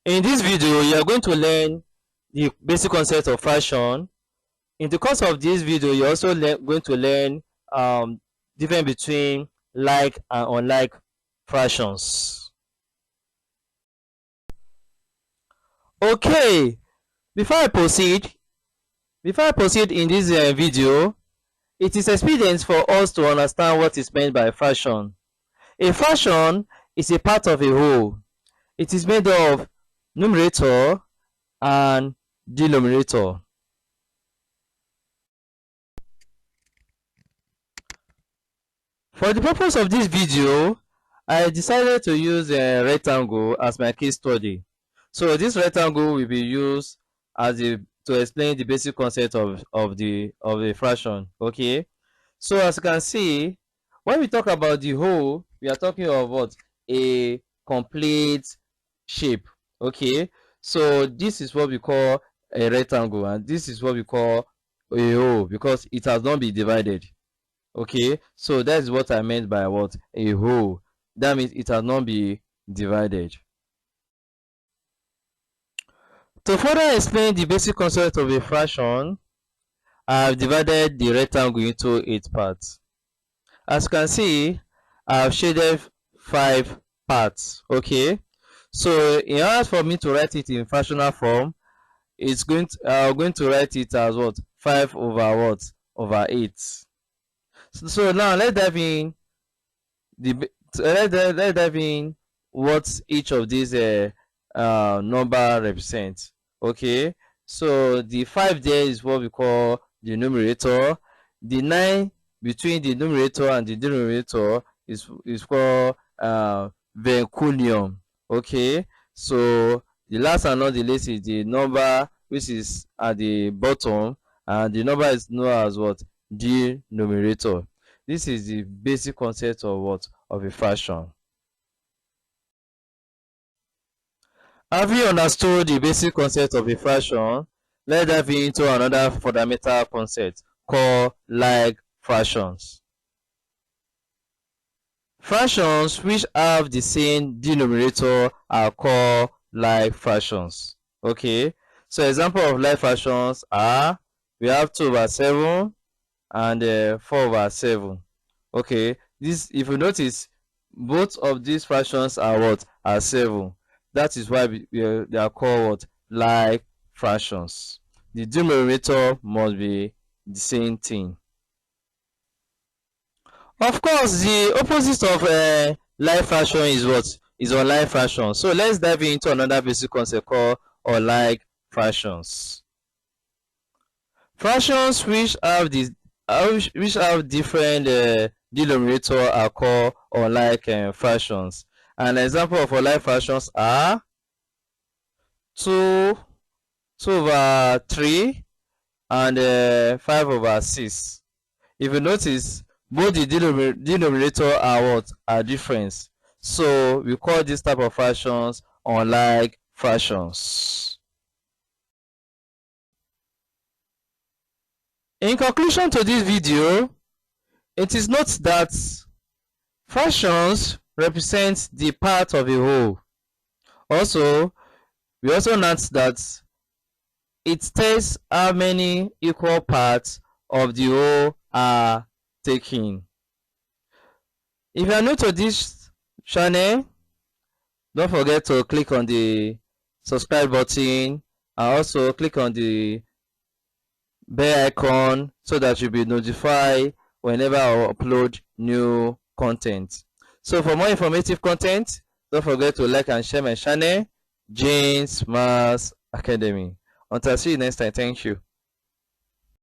In this video, you are going to learn the basic concept of fraction. In the course of this video, you're also going to learn difference between like and unlike fractions. Okay, before I proceed in this video, it is expedient for us to understand what is meant by a fraction. A fraction is a part of a whole. It is made of numerator and denominator. For the purpose of this video, I decided to use a rectangle as my case study. So this rectangle will be used as to explain the basic concept of the fraction. Okay, so as you can see, when we talk about the whole, we are talking of what? A complete shape. Okay, so this is what we call a rectangle, and this is what we call a whole because it has not been divided. Okay, so that's what I meant by what? A whole. That means it has not been divided. To further explain the basic concept of a fraction, I have divided the rectangle into 8 parts. As you can see, I have shaded 5 parts. Okay, so in order for me to write it in fractional form, I'm going to write it as what? 5 over what? Over 8. So now let's dive in let's dive in what each of these number represents. Okay, so the 5 there is what we call the numerator. The 9 between the numerator and the denominator is called vinculum. Okay, so the last and not the least is the number which is at the bottom, and the number is known as what? Denominator. This is the basic concept of what? Of a fraction. Have you understood the basic concept of a fraction? Let's dive into another fundamental concept called like fractions. Fractions which have the same denominator are called like fractions. Okay, so example of like fractions are, we have 2 over 7 and 4 over 7. Okay, this, if you notice, both of these fractions are what? Are 7. That is why they are called what? Like fractions. The denominator must be the same thing. Of course, the opposite of like fraction is what? Is unlike fraction. So let's dive into another basic concept called unlike fractions. Fractions which have different denominator are called unlike fractions. An example of unlike fractions are 2 over 3 and 5 over 6. If you notice, both the denominator are what? Are different. So we call this type of fractions unlike fractions. In conclusion to this video, it is not that fractions represent the part of a whole. Also, we also note that it tells how many equal parts of the whole are taken. If you are new to this channel, don't forget to click on the subscribe button and also click on the bell icon so that you'll be notified whenever I upload new content. So for more informative content, don't forget to like and share my channel, James Math Academy. Until I see you next time, thank you.